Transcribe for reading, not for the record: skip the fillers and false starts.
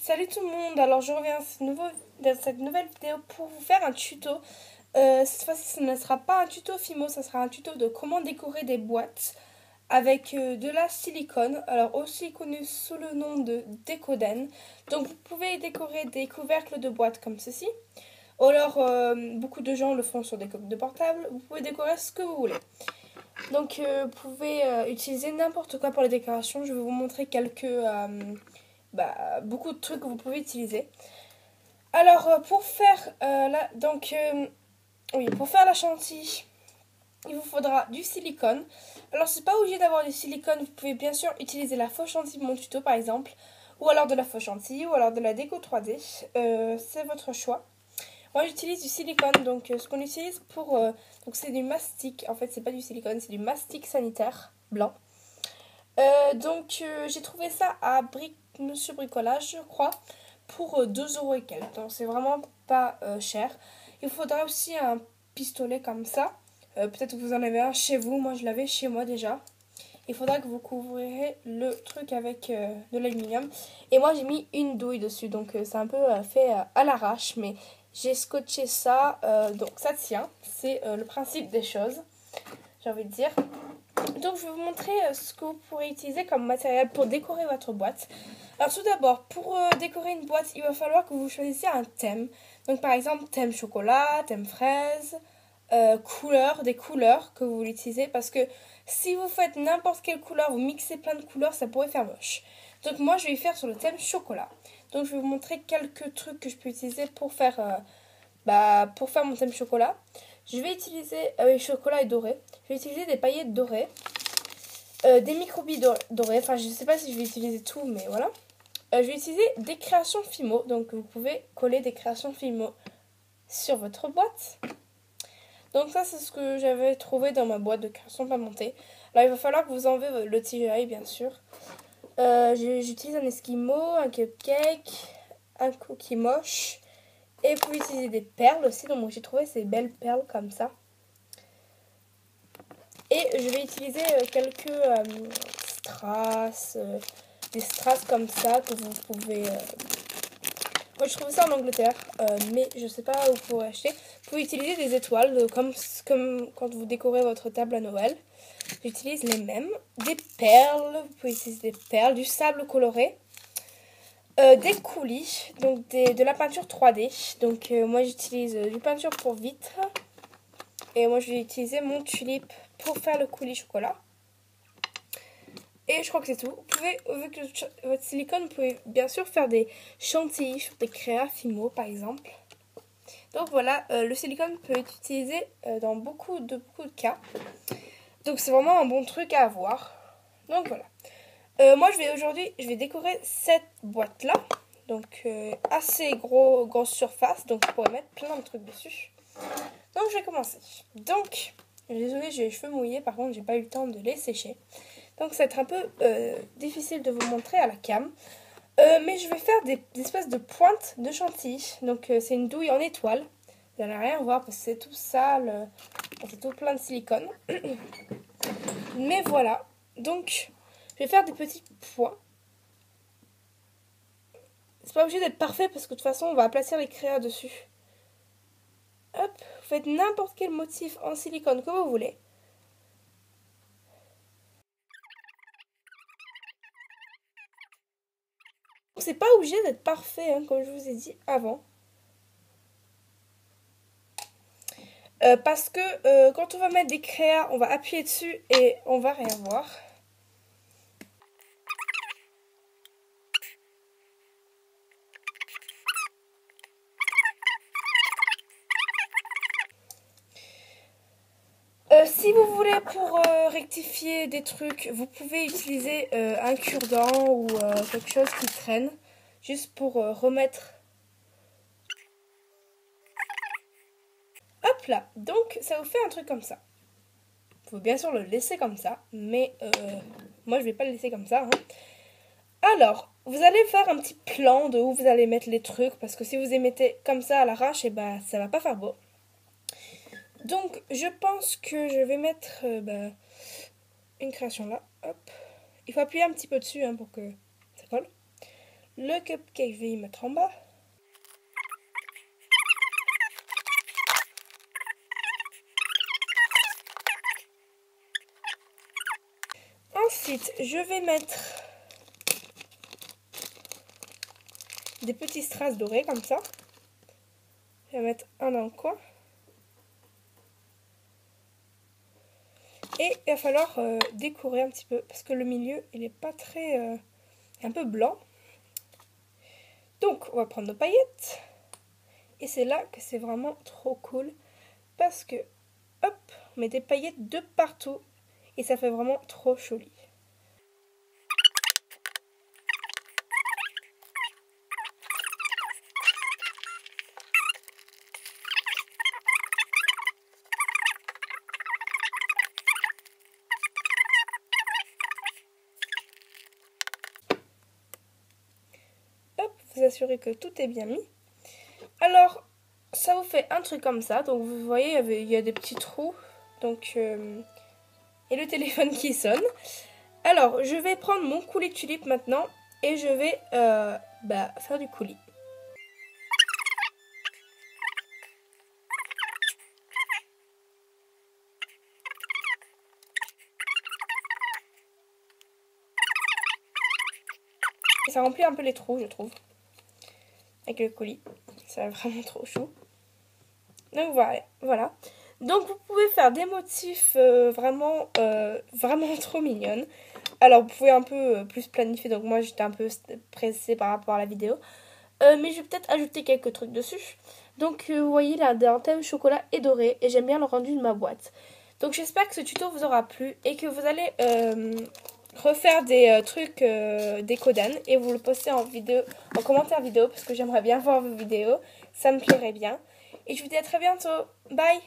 Salut tout le monde, alors je reviens dans cette nouvelle vidéo pour vous faire un tuto. Cette fois-ci ce ne sera pas un tuto Fimo, ça sera un tuto de comment décorer des boîtes avec de la silicone, alors aussi connu sous le nom de Decoden. Donc vous pouvez décorer des couvercles de boîtes comme ceci, ou alors beaucoup de gens le font sur des coques de portable, vous pouvez décorer ce que vous voulez. Donc vous pouvez utiliser n'importe quoi pour les décorations, je vais vous montrer beaucoup de trucs que vous pouvez utiliser. Alors pour faire pour faire la chantilly, il vous faudra du silicone. Alors c'est pas obligé d'avoir du silicone, vous pouvez bien sûr utiliser la fausse chantilly de mon tuto par exemple, ou alors de la fausse chantilly, ou alors de la déco 3D, c'est votre choix. Moi j'utilise du silicone, donc ce qu'on utilise donc c'est du mastic, en fait c'est pas du silicone, c'est du mastic sanitaire blanc. J'ai trouvé ça à Monsieur Bricolage, je crois, pour 2 € et quelques. Donc c'est vraiment pas cher. Il vous faudra aussi un pistolet comme ça. Peut-être que vous en avez un chez vous, moi je l'avais chez moi déjà. Il faudra que vous couvrirez le truc avec de l'aluminium. Et moi j'ai mis une douille dessus, donc c'est un peu fait à l'arrache, mais j'ai scotché ça, donc ça tient. C'est le principe des choses, j'ai envie de dire. Donc je vais vous montrer ce que vous pourrez utiliser comme matériel pour décorer votre boîte. Alors tout d'abord, pour décorer une boîte, il va falloir que vous choisissiez un thème. Donc par exemple, thème chocolat, thème fraise, des couleurs que vous voulez utiliser. Parce que si vous faites n'importe quelle couleur, vous mixez plein de couleurs, ça pourrait faire moche. Donc moi, je vais y faire sur le thème chocolat. Donc je vais vous montrer quelques trucs que je peux utiliser pour faire mon thème chocolat. Je vais utiliser chocolat et doré. Je vais utiliser des paillettes dorées, des microbilles dorées. Enfin, je ne sais pas si je vais utiliser tout, mais voilà. Je vais utiliser des créations Fimo. Donc, vous pouvez coller des créations Fimo sur votre boîte. Donc, ça, c'est ce que j'avais trouvé dans ma boîte de créations pas montée. Alors, il va falloir que vous enlevez le tirail, bien sûr. J'utilise un esquimau, un cupcake, un cookie moche. Et vous pouvez utiliser des perles aussi. Donc, moi, j'ai trouvé ces belles perles comme ça. Et je vais utiliser quelques strass, des strass comme ça que vous pouvez... Moi, je trouve ça en Angleterre, mais je sais pas où vous pouvez acheter. Vous pouvez utiliser des étoiles, comme quand vous décorez votre table à Noël. J'utilise les mêmes. Des perles, vous pouvez utiliser des perles, du sable coloré. Des coulis, donc de la peinture 3D. Donc moi j'utilise du peinture pour vitre. Et moi je vais utiliser mon tulipe pour faire le coulis chocolat. Et je crois que c'est tout. Vous pouvez, avec votre silicone, vous pouvez bien sûr faire des chantilly sur des créas Fimo par exemple. Donc voilà, le silicone peut être utilisé dans beaucoup de cas. Donc c'est vraiment un bon truc à avoir. Donc voilà. Moi aujourd'hui, je vais décorer cette boîte là. Donc assez grosse surface, donc je pourrais mettre plein de trucs dessus. Donc je vais commencer. Donc, désolée, j'ai les cheveux mouillés, par contre j'ai pas eu le temps de les sécher. Donc ça va être un peu difficile de vous montrer à la cam. Mais je vais faire des espèces de pointes de chantilly. Donc c'est une douille en étoile. Vous n'allez rien voir parce que c'est tout sale. C'est tout plein de silicone. Mais voilà. Donc je vais faire des petits points. C'est pas obligé d'être parfait parce que de toute façon on va aplatir les créas dessus. Hop, vous faites n'importe quel motif en silicone que vous voulez. C'est pas obligé d'être parfait, hein, comme je vous ai dit avant. Parce que quand on va mettre des créas, on va appuyer dessus et on va rien voir. Si vous voulez pour rectifier des trucs, vous pouvez utiliser un cure-dent ou quelque chose qui traîne, juste pour remettre. Hop là, donc ça vous fait un truc comme ça. Il faut bien sûr le laisser comme ça, mais moi je vais pas le laisser comme ça. Hein. Alors, vous allez faire un petit plan de où vous allez mettre les trucs, parce que si vous les mettez comme ça à l'arrache, et ben ça va pas faire beau. Donc, je pense que je vais mettre une création là. Hop. Il faut appuyer un petit peu dessus hein, pour que ça colle. Le cupcake, je vais y mettre en bas. Ensuite, je vais mettre des petits strass dorés comme ça. Je vais mettre un dans le coin. Et il va falloir décorer un petit peu parce que le milieu, il n'est pas très... un peu blanc. Donc, on va prendre nos paillettes. Et c'est là que c'est vraiment trop cool parce que, hop, on met des paillettes de partout et ça fait vraiment trop joli. Hop, vous assurez que tout est bien mis. Alors, ça vous fait un truc comme ça. Donc, vous voyez, il y a des petits trous. Donc, et le téléphone qui sonne. Alors, je vais prendre mon coulis de tulipe maintenant et je vais faire du coulis. Et ça remplit un peu les trous, je trouve. Avec le coulis. C'est vraiment trop chou. Donc voilà. Donc vous pouvez faire des motifs vraiment trop mignonnes. Alors vous pouvez un peu plus planifier. Donc moi j'étais un peu pressée par rapport à la vidéo. Mais je vais peut-être ajouter quelques trucs dessus. Donc vous voyez là, un thème chocolat et doré. Et j'aime bien le rendu de ma boîte. Donc j'espère que ce tuto vous aura plu. Et que vous allez refaire des trucs décodan. Et vous le postez en commentaire vidéo. Parce que j'aimerais bien voir vos vidéos. Ça me plairait bien. Et je vous dis à très bientôt. Bye!